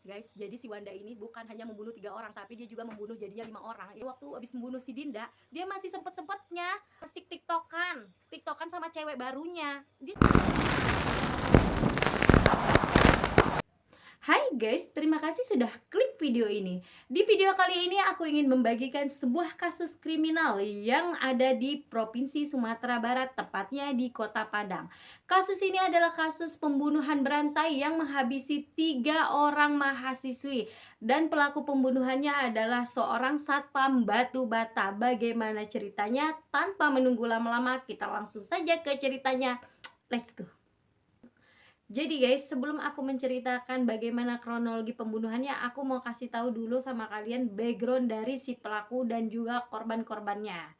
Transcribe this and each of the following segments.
Guys, jadi si Wanda ini bukan hanya membunuh 3 orang, tapi dia juga membunuh jadinya 5 orang. Waktu habis membunuh si Dinda, dia masih sempet-sempetnya asik tiktokan sama cewek barunya. Hai guys, terima kasih sudah klik video ini. Di video kali ini aku ingin membagikan sebuah kasus kriminal yang ada di Provinsi Sumatera Barat, tepatnya di Kota Padang. Kasus ini adalah kasus pembunuhan berantai yang menghabisi 3 orang mahasiswi. Dan pelaku pembunuhannya adalah seorang satpam batu bata. Bagaimana ceritanya? Tanpa menunggu lama-lama, kita langsung saja ke ceritanya. Let's go. Jadi guys, sebelum aku menceritakan bagaimana kronologi pembunuhannya, aku mau kasih tahu dulu sama kalian background dari si pelaku dan juga korban-korbannya.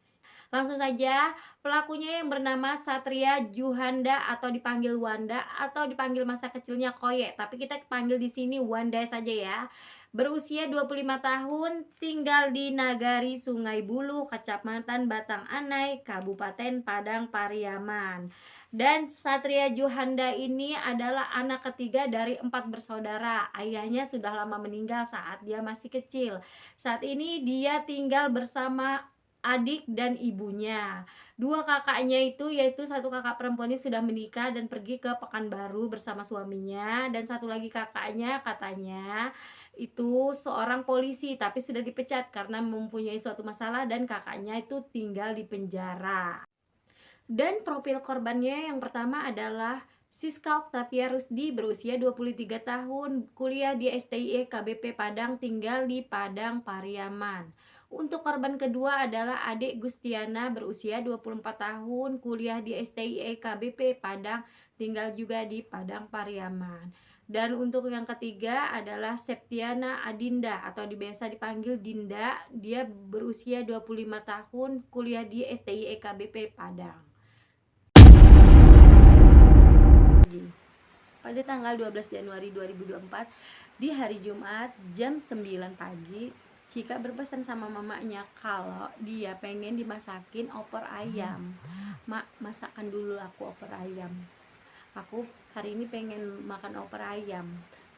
Langsung saja, pelakunya yang bernama Satria Juhanda atau dipanggil Wanda atau dipanggil masa kecilnya Koye, tapi kita panggil di sini Wanda saja ya. Berusia 25 tahun, tinggal di Nagari Sungai Bulu, Kecamatan Batang Anai, Kabupaten Padang Pariaman. Dan Satria Juhanda ini adalah anak ketiga dari 4 bersaudara. Ayahnya sudah lama meninggal saat dia masih kecil. Saat ini dia tinggal bersama adik dan ibunya. 2 kakaknya itu, yaitu satu kakak perempuannya sudah menikah dan pergi ke Pekanbaru bersama suaminya, dan satu lagi kakaknya katanya itu seorang polisi tapi sudah dipecat karena mempunyai suatu masalah, dan kakaknya itu tinggal di penjara. Dan profil korbannya yang pertama adalah Siska Octavia Rusdi, berusia 23 tahun, kuliah di STIE KBP Padang, tinggal di Padang Pariaman. Untuk korban kedua adalah adik Gustiana, berusia 24 tahun, kuliah di STIE KBP Padang, tinggal juga di Padang Pariaman. Dan untuk yang ketiga adalah Septiana Adinda atau biasa dipanggil Dinda. Dia berusia 25 tahun, kuliah di STIE KBP Padang. Pada tanggal 12 Januari 2024 di hari Jumat jam 9 pagi, Cika berpesan sama mamanya kalau dia pengen dimasakin opor ayam. Mak, masakan dulu aku opor ayam. Aku hari ini pengen makan opor ayam.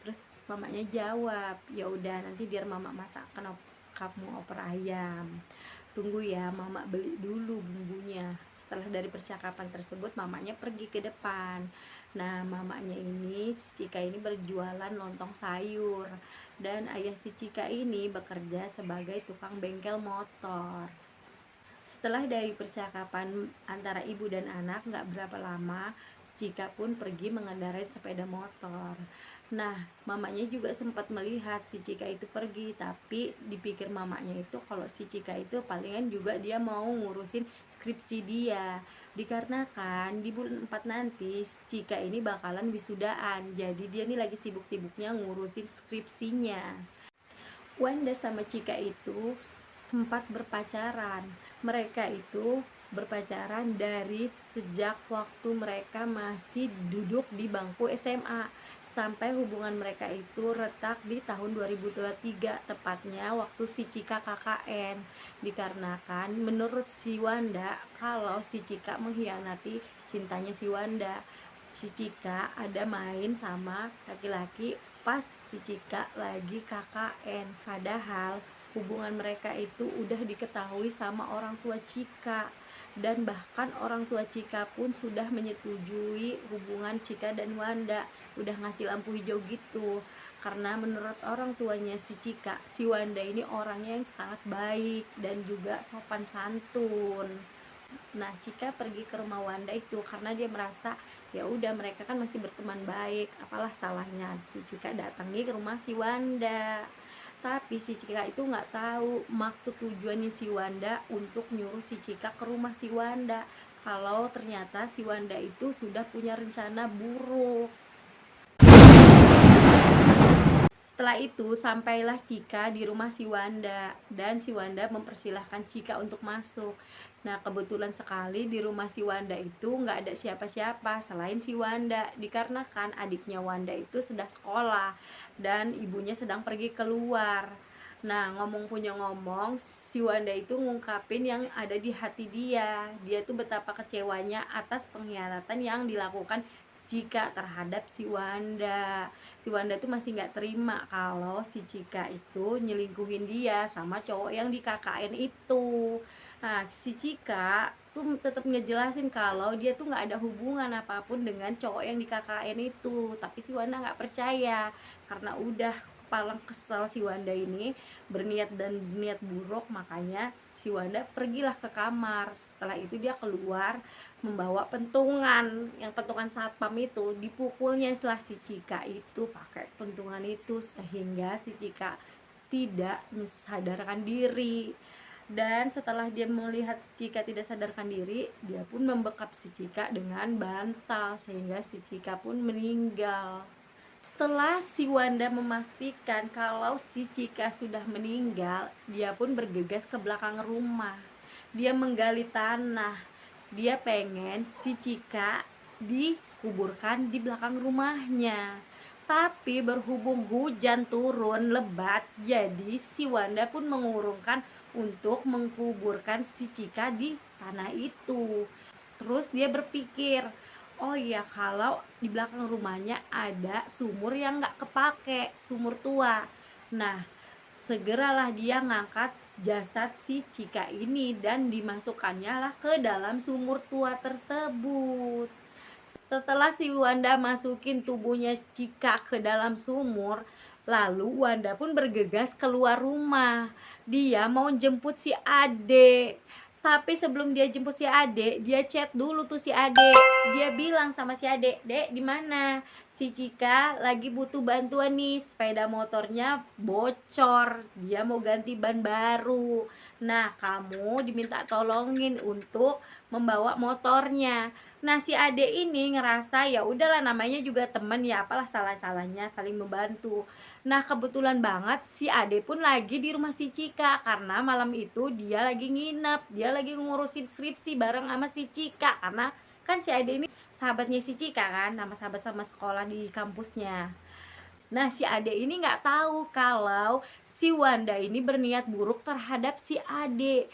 Terus mamanya jawab, ya udah nanti biar mama masakkan kamu opor ayam. Tunggu ya, mama beli dulu bumbunya. Setelah dari percakapan tersebut, mamanya pergi ke depan. Nah, mamanya ini, si Cika ini berjualan lontong sayur. Dan ayah si Cika ini bekerja sebagai tukang bengkel motor. Setelah dari percakapan antara ibu dan anak, gak berapa lama, Cika pun pergi mengendarai sepeda motor. Nah, mamanya juga sempat melihat si Cika itu pergi, tapi dipikir mamanya itu kalau si Cika itu palingan juga dia mau ngurusin skripsi dia. Dikarenakan di bulan 4 nanti Cika ini bakalan wisudaan, jadi dia nih lagi sibuk-sibuknya ngurusin skripsinya. Wanda sama Cika itu sempat berpacaran. Mereka itu berpacaran dari sejak waktu mereka masih duduk di bangku SMA, sampai hubungan mereka itu retak di tahun 2023, tepatnya waktu si Cika KKN. Dikarenakan menurut si Wanda kalau si Cika mengkhianati cintanya si Wanda. Si Cika ada main sama laki-laki pas si Cika lagi KKN, padahal hubungan mereka itu udah diketahui sama orang tua Cika, dan bahkan orang tua Cika pun sudah menyetujui hubungan Cika dan Wanda, udah ngasih lampu hijau gitu. Karena menurut orang tuanya si Cika, si Wanda ini orangnya yang sangat baik dan juga sopan santun. Nah, Cika pergi ke rumah Wanda itu karena dia merasa ya udah mereka kan masih berteman baik, apalah salahnya si Cika datangi ke rumah si Wanda. Tapi si Cika itu nggak tahu maksud tujuannya si Wanda untuk nyuruh si Cika ke rumah si Wanda, kalau ternyata si Wanda itu sudah punya rencana buruk. Setelah itu sampailah Cika di rumah si Wanda, dan si Wanda mempersilahkan Cika untuk masuk. Nah, kebetulan sekali di rumah si Wanda itu nggak ada siapa-siapa selain si Wanda, dikarenakan adiknya Wanda itu sedang sekolah dan ibunya sedang pergi keluar. Nah, ngomong punya ngomong, si Wanda itu ngungkapin yang ada di hati dia. Dia tuh betapa kecewanya atas pengkhianatan yang dilakukan Cika terhadap si Wanda. Si Wanda tuh masih nggak terima kalau si Cika itu nyelingkuhin dia sama cowok yang di KKN itu. Nah, si Cika tuh tetap ngejelasin kalau dia tuh nggak ada hubungan apapun dengan cowok yang di KKN itu. Tapi si Wanda nggak percaya karena udah paling kesel si Wanda ini berniat dan berniat buruk, makanya si Wanda pergilah ke kamar. Setelah itu dia keluar membawa pentungan, yang pentungan satpam itu dipukulnya setelah si Cika itu pakai pentungan itu sehingga si Cika tidak sadarkan diri. Dan setelah dia melihat si Cika tidak sadarkan diri, dia pun membekap si Cika dengan bantal sehingga si Cika pun meninggal. Setelah si Wanda memastikan kalau si Cika sudah meninggal, dia pun bergegas ke belakang rumah. Dia menggali tanah. Dia pengen si Cika dikuburkan di belakang rumahnya. Tapi berhubung hujan turun lebat, jadi si Wanda pun mengurungkan untuk mengkuburkan si Cika di tanah itu. Terus dia berpikir, oh iya, kalau di belakang rumahnya ada sumur yang nggak kepake, sumur tua. Nah, segeralah dia ngangkat jasad si Cika ini dan dimasukkannya lah ke dalam sumur tua tersebut. Setelah si Wanda masukin tubuhnya Cika ke dalam sumur, lalu Wanda pun bergegas keluar rumah. Dia mau jemput si Ade. Tapi sebelum dia jemput si Ade, dia chat dulu tuh si Ade. Dia bilang sama si Ade, "Dek, di mana? Si Cika lagi butuh bantuan nih, sepeda motornya bocor. Dia mau ganti ban baru. Nah, kamu diminta tolongin untuk membawa motornya." Nah, si Ade ini ngerasa ya udahlah, namanya juga temen ya, apalah salah-salahnya, saling membantu. Nah, kebetulan banget si Ade pun lagi di rumah si Cika karena malam itu dia lagi nginep, dia lagi ngurusin skripsi bareng sama si Cika karena kan si Ade ini sahabatnya si Cika kan, nama sahabat sama sekolah di kampusnya. Nah, si Ade ini nggak tahu kalau si Wanda ini berniat buruk terhadap si Ade.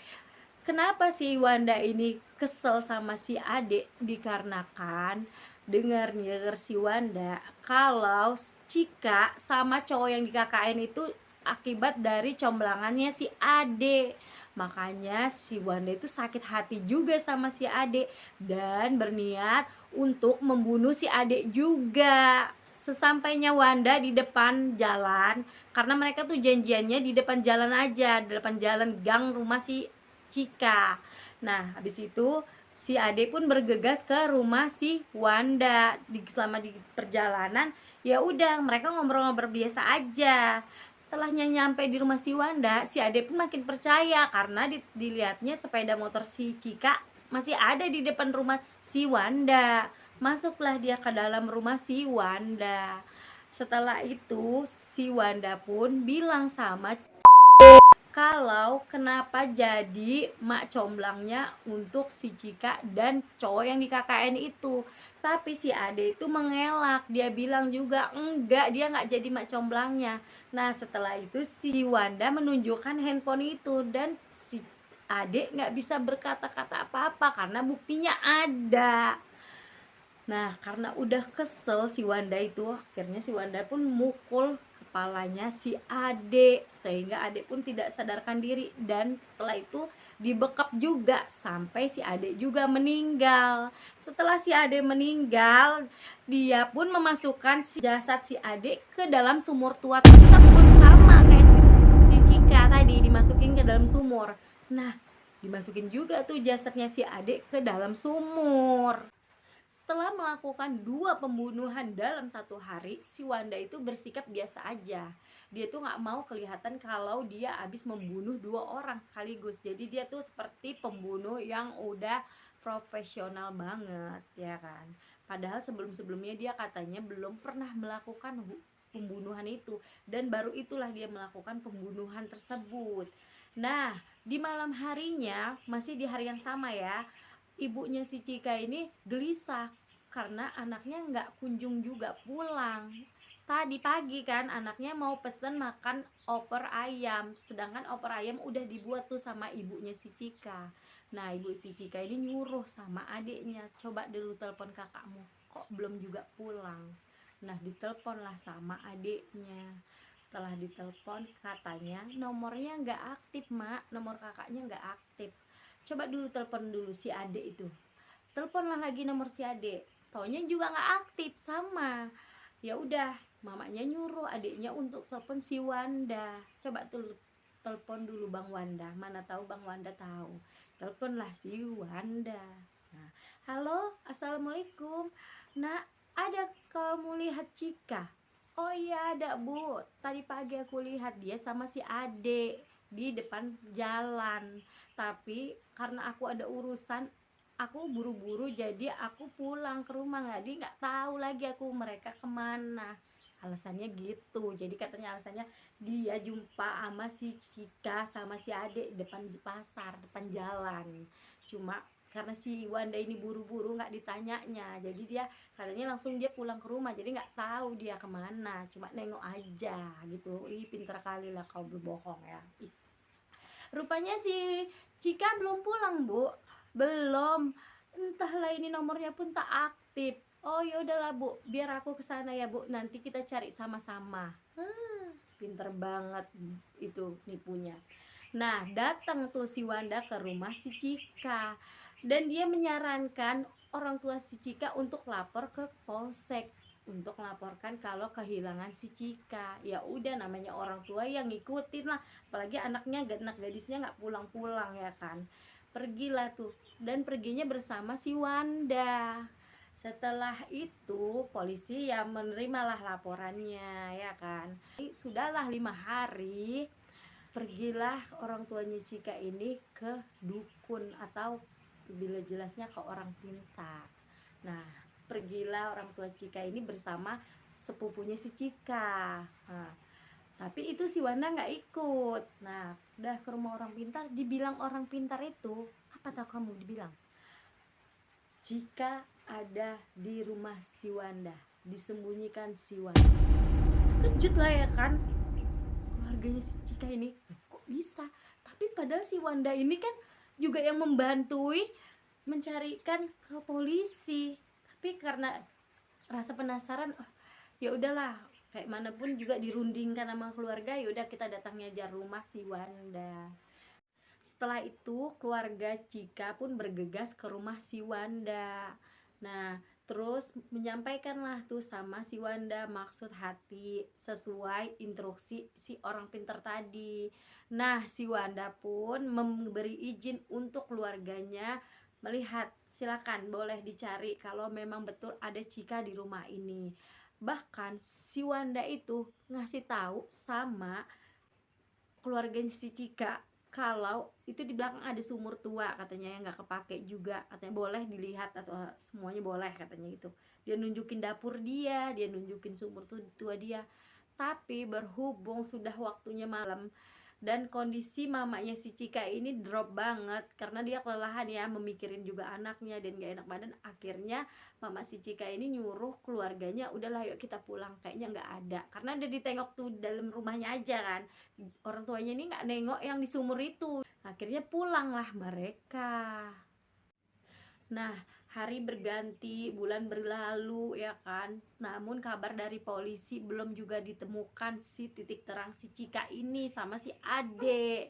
Kenapa si Wanda ini kesel sama si Ade? Dikarenakan dengar si Wanda kalau Cika sama cowok yang di KKN itu akibat dari comblangannya si Ade. Makanya si Wanda itu sakit hati juga sama si Ade dan berniat untuk membunuh si Ade juga. Sesampainya Wanda di depan jalan, karena mereka tuh janjiannya di depan jalan aja, di depan jalan gang rumah si Cika. Nah, habis itu si Ade pun bergegas ke rumah si Wanda. Selama di perjalanan, ya udah mereka ngobrol-ngobrol biasa aja. Setelahnya nyampe di rumah si Wanda, si Ade pun makin percaya karena dilihatnya sepeda motor si Cika masih ada di depan rumah si Wanda. Masuklah dia ke dalam rumah si Wanda. Setelah itu si Wanda pun bilang sama kalau kenapa jadi mak comblangnya untuk si Cika dan cowok yang di KKN itu. Tapi si Ade itu mengelak, dia bilang juga enggak, dia nggak jadi mak comblangnya. Nah, setelah itu si Wanda menunjukkan handphone itu dan si Ade nggak bisa berkata-kata apa-apa karena buktinya ada. Nah, karena udah kesel si Wanda itu, akhirnya si Wanda pun mukul kepalanya si Ade sehingga Ade pun tidak sadarkan diri, dan setelah itu dibekap juga sampai si Ade juga meninggal. Setelah si Ade meninggal, dia pun memasukkan jasad si Ade ke dalam sumur tua tersebut, sama kayak si Cika tadi dimasukin ke dalam sumur. Nah, dimasukin juga tuh jasadnya si Ade ke dalam sumur. Setelah melakukan 2 pembunuhan dalam 1 hari, si Wanda itu bersikap biasa aja. Dia tuh gak mau kelihatan kalau dia habis membunuh 2 orang sekaligus. Jadi dia tuh seperti pembunuh yang udah profesional banget, ya kan. Padahal sebelum-sebelumnya dia katanya belum pernah melakukan pembunuhan itu, dan baru itulah dia melakukan pembunuhan tersebut. Nah, di malam harinya, masih di hari yang sama ya, ibunya si Cika ini gelisah karena anaknya nggak kunjung juga pulang. Tadi pagi kan anaknya mau pesen makan opor ayam, sedangkan opor ayam udah dibuat tuh sama ibunya si Cika. Nah, ibu si Cika ini nyuruh sama adiknya, coba dulu telepon kakakmu, kok belum juga pulang. Nah, diteleponlah sama adiknya. Setelah ditelepon katanya nomornya nggak aktif, mak, nomor kakaknya nggak aktif. Coba dulu telepon dulu si adik itu. Teleponlah lagi nomor si adik, taunya juga nggak aktif sama. Ya udah, mamanya nyuruh adiknya untuk telepon si Wanda. Coba tuh telepon dulu Bang Wanda, mana tahu Bang Wanda tahu. Teleponlah si Wanda. Nah, halo, assalamualaikum. Nak, ada kamu lihat Cika? Oh iya ada bu, tadi pagi aku lihat dia sama si Ade di depan jalan. Tapi karena aku ada urusan, aku buru-buru jadi aku pulang ke rumah, nggak tahu lagi aku mereka kemana. Alasannya gitu. Jadi katanya alasannya dia jumpa sama si Cika sama si adik depan pasar, depan jalan. Cuma karena si Wanda ini buru-buru nggak ditanyanya, jadi dia katanya langsung dia pulang ke rumah, jadi nggak tahu dia kemana, cuma nengok aja gitu. Ih, pinter kali lah kau berbohong ya. Rupanya si Cika belum pulang bu. Belum, entahlah ini nomornya pun tak aktif. Oh ya udahlah bu, biar aku kesana ya bu, nanti kita cari sama-sama. Pinter banget itu nipunya. Nah, datang tuh si Wanda ke rumah si Cika dan dia menyarankan orang tua si Cika untuk lapor ke polsek untuk melaporkan kalau kehilangan si Cika. Ya udah, namanya orang tua yang ngikutin lah, apalagi anaknya anak gadisnya nggak pulang-pulang ya kan. Pergilah tuh, dan perginya bersama si Wanda. Setelah itu polisi ya menerimalah laporannya ya kan. Sudahlah 5 hari, pergilah orang tuanya Cika ini ke dukun, atau bila jelasnya ke orang pintar. Nah, pergilah orang tua Cika ini bersama sepupunya si Cika. Nah, tapi itu si Wanda nggak ikut. Nah, udah ke rumah orang pintar, dibilang orang pintar itu, apa tahu kamu dibilang? Cika ada di rumah si Wanda, disembunyikan si Wanda. Terkejut lah ya kan keluarganya si Cika ini, kok bisa? Tapi padahal si Wanda ini kan juga yang membantui mencarikan ke polisi. Tapi karena rasa penasaran, oh, ya udahlah, kayak manapun juga dirundingkan sama keluarga, ya udah kita datangnya aja rumah si Wanda. Setelah itu keluarga Cika pun bergegas ke rumah si Wanda. Nah, terus menyampaikanlah tuh sama si Wanda maksud hati sesuai instruksi si orang pintar tadi. Nah, si Wanda pun memberi izin untuk keluarganya melihat, silakan boleh dicari kalau memang betul ada Cika di rumah ini. Bahkan si Wanda itu ngasih tahu sama keluarganya si Cika kalau itu di belakang ada sumur tua katanya yang nggak kepake juga, katanya boleh dilihat atau semuanya boleh katanya gitu. Dia nunjukin dapur dia nunjukin sumur tua dia. Tapi berhubung sudah waktunya malam dan kondisi mamanya si Cika ini drop banget karena dia kelelahan ya, memikirin juga anaknya dan gak enak badan. Akhirnya mama si Cika ini nyuruh keluarganya, udahlah yuk kita pulang, kayaknya nggak ada, karena udah ditengok tuh dalam rumahnya aja kan, orang tuanya ini nggak nengok yang di sumur itu. Akhirnya pulanglah mereka. Nah, hari berganti, bulan berlalu ya kan. Namun kabar dari polisi belum juga ditemukan si titik terang si Cika ini sama si Ade.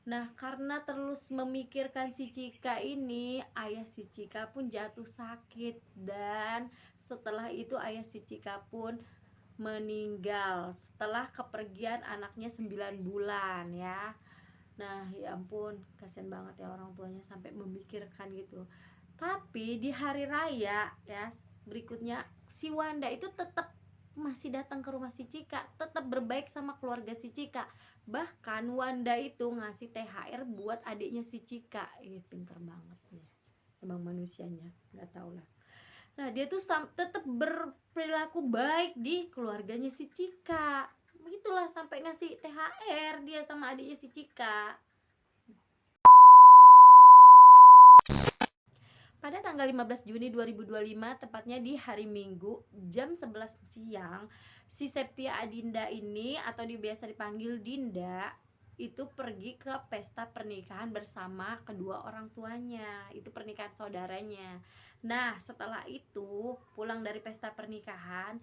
Nah, karena terus memikirkan si Cika ini, ayah si Cika pun jatuh sakit. Dan setelah itu ayah si Cika pun meninggal setelah kepergian anaknya 9 bulan ya. Nah, ya ampun, kasihan banget ya orang tuanya sampai memikirkan gitu. Tapi di hari raya ya berikutnya, si Wanda itu tetap masih datang ke rumah si Cika, tetap berbaik sama keluarga si Cika. Bahkan Wanda itu ngasih THR buat adiknya si Cika. Pinter banget nih emang manusianya, nggak tahu lah. Nah, dia tuh tetap berperilaku baik di keluarganya si Cika. Begitulah sampai ngasih THR dia sama adiknya si Cika. Pada tanggal 15 Juni 2025, tepatnya di hari Minggu, jam 11 siang, Si Septia Adinda ini atau biasa dipanggil Dinda itu pergi ke pesta pernikahan bersama kedua orang tuanya, itu pernikahan saudaranya. Nah, setelah itu pulang dari pesta pernikahan,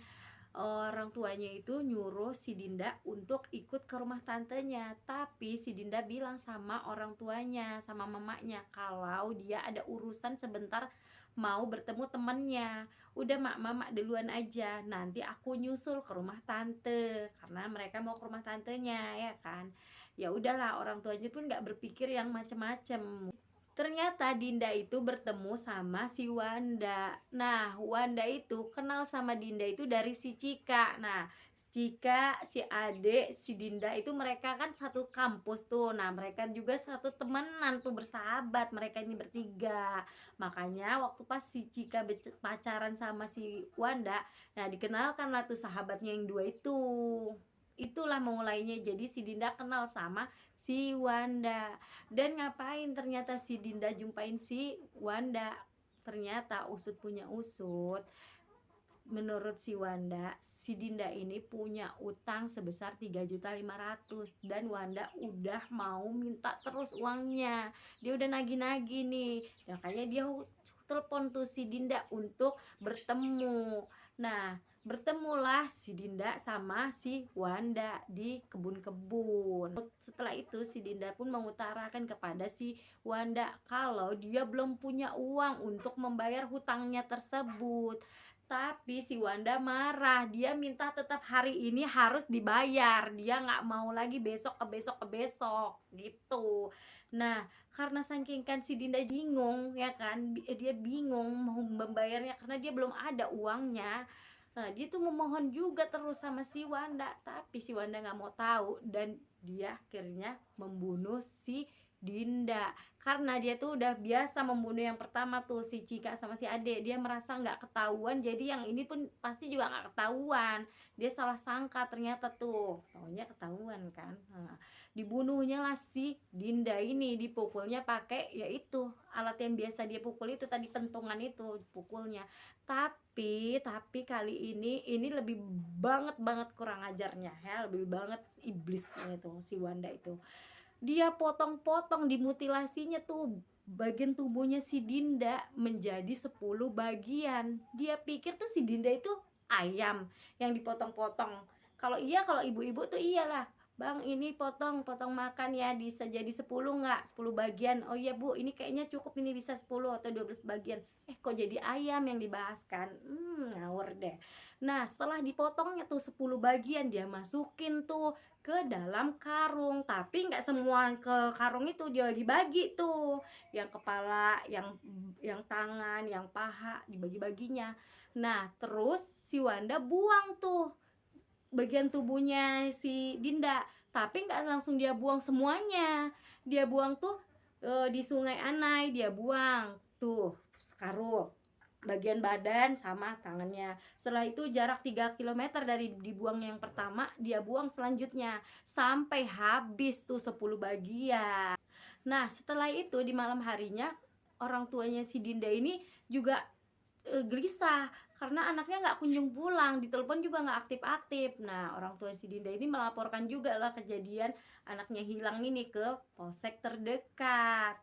orang tuanya itu nyuruh si Dinda untuk ikut ke rumah tantenya, tapi si Dinda bilang sama orang tuanya, sama mamanya, kalau dia ada urusan sebentar mau bertemu temennya. Udah mak, mama duluan aja, nanti aku nyusul ke rumah tante, karena mereka mau ke rumah tantenya ya kan. Ya udahlah, orang tuanya pun nggak berpikir yang macem-macem. Ternyata Dinda itu bertemu sama si Wanda. Nah, Wanda itu kenal sama Dinda itu dari si Cika. Nah, Cika, si Ade, si Dinda itu mereka kan satu kampus tuh. Nah, mereka juga satu temenan tuh, bersahabat. Mereka ini bertiga. Makanya waktu pas si Cika pacaran sama si Wanda, nah dikenalkan lah tuh sahabatnya yang dua itu. Itulah mulainya, jadi si Dinda kenal sama si Wanda. Dan ngapain ternyata si Dinda jumpain si Wanda? Ternyata usut punya usut, menurut si Wanda, si Dinda ini punya utang sebesar 3.500.000 dan Wanda udah mau minta terus uangnya. Dia udah nagih-nagih nih. Makanya dia telepon tuh si Dinda untuk bertemu. Nah, bertemulah si Dinda sama si Wanda di kebun-kebun. Setelah itu si Dinda pun mengutarakan kepada si Wanda kalau dia belum punya uang untuk membayar hutangnya tersebut. Tapi si Wanda marah, dia minta tetap hari ini harus dibayar, dia nggak mau lagi besok ke besok ke besok gitu. Nah, karena saking kan si Dinda bingung ya kan, dia bingung mau membayarnya karena dia belum ada uangnya. Nah, dia tuh memohon juga terus sama si Wanda, tapi si Wanda nggak mau tahu dan dia akhirnya membunuh si Dinda. Karena dia tuh udah biasa membunuh yang pertama tuh si Cika sama si Ade, dia merasa nggak ketahuan, jadi yang ini pun pasti juga nggak ketahuan. Dia salah sangka, ternyata tuh taunya ketahuan kan. Nah, dibunuhnya lah si Dinda ini, dipukulnya pakai yaitu alat yang biasa dia pukul itu tadi, pentungan itu pukulnya. Tapi kali ini lebih banget kurang ajarnya ya, lebih banget iblisnya itu si Wanda itu. Dia potong-potong, dimutilasinya tuh bagian tubuhnya si Dinda menjadi 10 bagian. Dia pikir tuh si Dinda itu ayam yang dipotong-potong. Kalau ibu-ibu tuh iyalah, Bang ini potong makan ya, bisa jadi 10 nggak? 10 bagian. Oh iya Bu, ini kayaknya cukup, ini bisa 10 atau 12 bagian. Kok jadi ayam yang dibahaskan? Ngawur deh. Nah, setelah dipotongnya tuh 10 bagian, dia masukin tuh ke dalam karung, tapi nggak semua ke karung itu, dia bagi-bagi tuh, yang kepala, yang tangan, yang paha, dibagi-baginya. Nah, terus si Wanda buang tuh bagian tubuhnya si Dinda, tapi nggak langsung dia buang semuanya. Dia buang tuh di Sungai Anai, dia buang tuh sekarung bagian badan sama tangannya. Setelah itu jarak 3 km dari dibuang yang pertama, dia buang selanjutnya sampai habis tuh 10 bagian. Nah, setelah itu di malam harinya orang tuanya si Dinda ini juga gelisah karena anaknya nggak kunjung pulang, ditelepon juga nggak aktif-aktif. Nah, orang tua si Dinda ini melaporkan juga lah kejadian anaknya hilang ini ke polsek terdekat.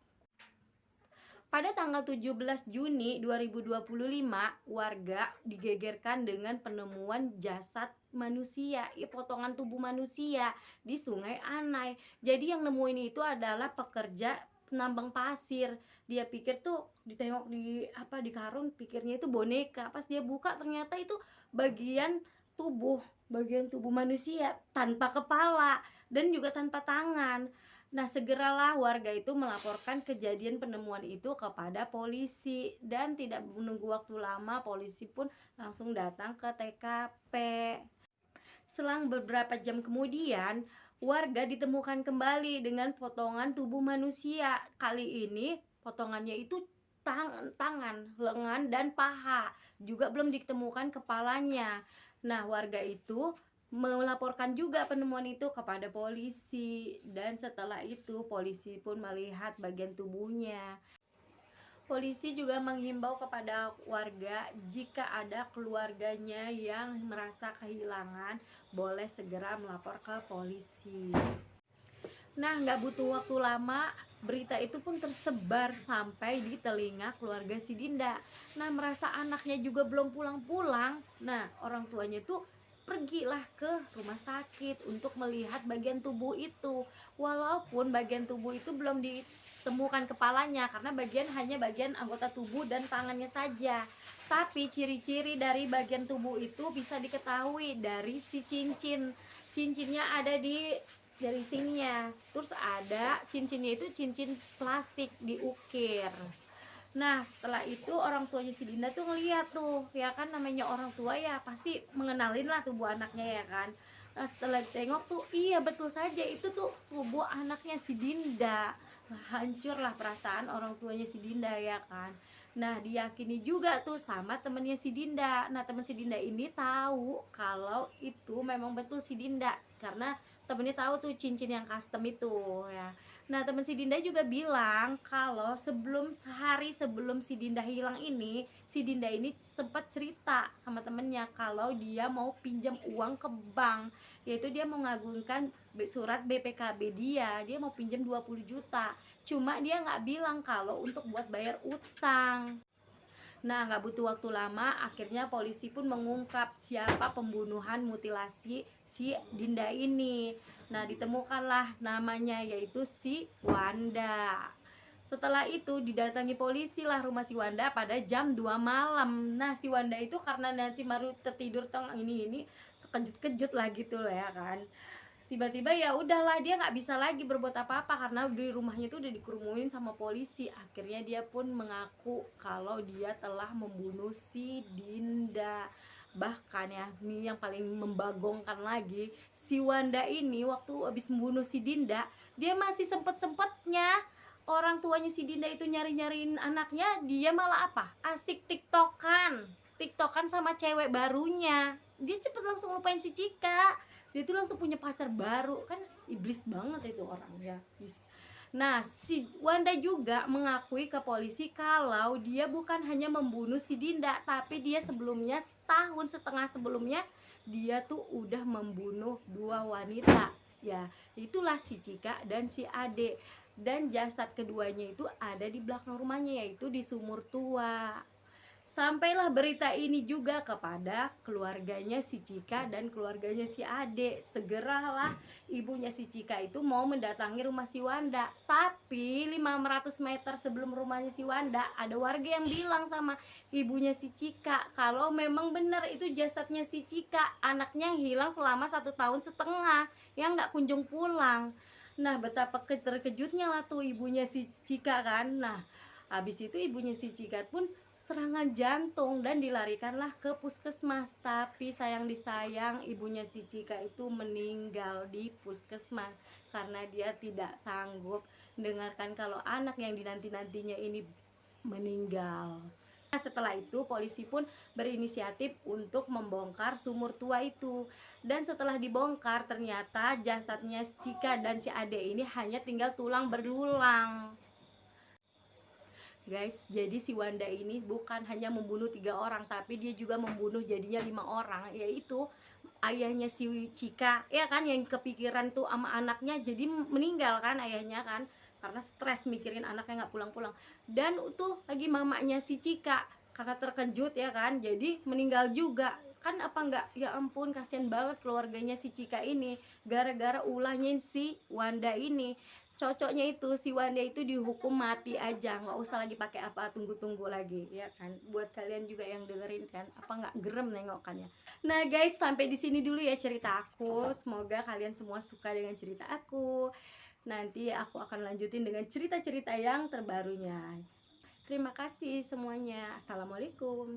Pada tanggal 17 Juni 2025, warga digegerkan dengan penemuan jasad manusia, potongan tubuh manusia di Sungai Anai. Jadi yang nemuin itu adalah pekerja penambang pasir. Dia pikir tuh, ditengok di karung, pikirnya itu boneka. Pas dia buka ternyata itu bagian tubuh manusia tanpa kepala dan juga tanpa tangan. Nah, segeralah warga itu melaporkan kejadian penemuan itu kepada polisi dan tidak menunggu waktu lama, polisi pun langsung datang ke TKP. Selang beberapa jam kemudian, warga ditemukan kembali dengan potongan tubuh manusia. Kali ini potongannya itu tangan, lengan, dan paha. Juga belum ditemukan kepalanya. Nah, warga itu melaporkan juga penemuan itu kepada polisi, dan setelah itu polisi pun melihat bagian tubuhnya. Polisi juga menghimbau kepada warga jika ada keluarganya yang merasa kehilangan, boleh segera melapor ke polisi. Nah, nggak butuh waktu lama, berita itu pun tersebar sampai di telinga keluarga si Dinda. Nah, merasa anaknya juga belum pulang-pulang. Nah, orang tuanya itu pergilah ke rumah sakit untuk melihat bagian tubuh itu. Walaupun bagian tubuh itu belum ditemukan kepalanya, karena hanya bagian anggota tubuh dan tangannya saja. Tapi ciri-ciri dari bagian tubuh itu bisa diketahui dari si cincin. Cincinnya ada dari sininya, terus ada cincinnya itu cincin plastik diukir. Nah, setelah itu orang tuanya si Dinda tuh ngeliat tuh, ya kan, namanya orang tua ya pasti mengenalin lah tubuh anaknya, ya kan. Nah, setelah tengok tuh, iya betul saja itu tuh tubuh anaknya si Dinda. Nah, hancurlah perasaan orang tuanya si Dinda, ya kan. Nah, diyakini juga tuh sama temennya si Dinda. Nah, temen si Dinda ini tahu kalau itu memang betul si Dinda, karena temennya tahu tuh cincin yang custom itu, ya. Nah, temen si Dinda juga bilang kalau sehari sebelum si Dinda hilang ini, si Dinda ini sempat cerita sama temennya kalau dia mau pinjam uang ke bank, yaitu dia mau ngagungkan surat BPKB dia mau pinjam 20 juta. Cuma dia nggak bilang kalau untuk buat bayar utang. Nah, nggak butuh waktu lama, akhirnya polisi pun mengungkap siapa pembunuhan mutilasi si Dinda ini. Nah, ditemukanlah namanya, yaitu si Wanda. Setelah itu didatangi polisi lah rumah si Wanda pada jam 2 malam. Nah, si Wanda itu karena nanti baru tertidur ini terkejut-kejut lah gitu lah, ya kan. Tiba-tiba ya udahlah, dia nggak bisa lagi berbuat apa-apa karena di rumahnya itu udah dikerumunin sama polisi. Akhirnya dia pun mengaku kalau dia telah membunuh si Dinda. Bahkan ya, ini yang paling membagongkan lagi, si Wanda ini waktu habis membunuh si Dinda, dia masih sempet-sempetnya orang tuanya si Dinda itu nyari-nyariin anaknya, dia malah apa? Asik tiktokan sama cewek barunya. Dia cepet langsung lupain si Cika, dia tuh langsung punya pacar baru. Kan iblis banget itu orang ya. Nah, si Wanda juga mengakui ke polisi kalau dia bukan hanya membunuh si Dinda, tapi dia sebelumnya, setahun setengah sebelumnya, dia tuh udah membunuh 2 wanita. Ya, itulah si Cika dan si Ade. Dan jasad keduanya itu ada di belakang rumahnya, yaitu di sumur tua. Sampailah berita ini juga kepada keluarganya si Cika dan keluarganya si Ade. Segeralah ibunya si Cika itu mau mendatangi rumah si Wanda. Tapi 500 meter sebelum rumahnya si Wanda, ada warga yang bilang sama ibunya si Cika kalau memang benar itu jasadnya si Cika, anaknya yang hilang selama 1 tahun setengah, yang gak kunjung pulang. Nah, betapa terkejutnya lah tuh ibunya si Cika kan. Nah, habis itu ibunya si Cika pun serangan jantung dan dilarikanlah ke puskesmas. Tapi sayang disayang, ibunya si Cika itu meninggal di puskesmas karena dia tidak sanggup dengarkan kalau anak yang dinanti-nantinya ini meninggal. Nah, setelah itu polisi pun berinisiatif untuk membongkar sumur tua itu. Dan setelah dibongkar, ternyata jasadnya si Cika dan si Ade ini hanya tinggal tulang belulang. Guys, jadi si Wanda ini bukan hanya membunuh 3 orang, tapi dia juga membunuh jadinya 5 orang, yaitu ayahnya si Cika, ya kan, yang kepikiran tuh sama anaknya, jadi meninggal kan ayahnya kan, karena stres mikirin anaknya nggak pulang-pulang. Dan tuh lagi mamanya si Cika, karena terkejut ya kan, jadi meninggal juga kan. Apa enggak, ya ampun, kasihan banget keluarganya si Cika ini gara-gara ulahnya si Wanda ini. Cocoknya itu si Wanda itu dihukum mati aja, nggak usah lagi pakai apa tunggu-tunggu lagi, ya kan. Buat kalian juga yang dengerin kan, apa nggak gerem nengokannya. Nah guys, sampai di sini dulu ya cerita aku. Semoga kalian semua suka dengan cerita aku. Nanti aku akan lanjutin dengan cerita-cerita yang terbarunya. Terima kasih semuanya. Assalamualaikum.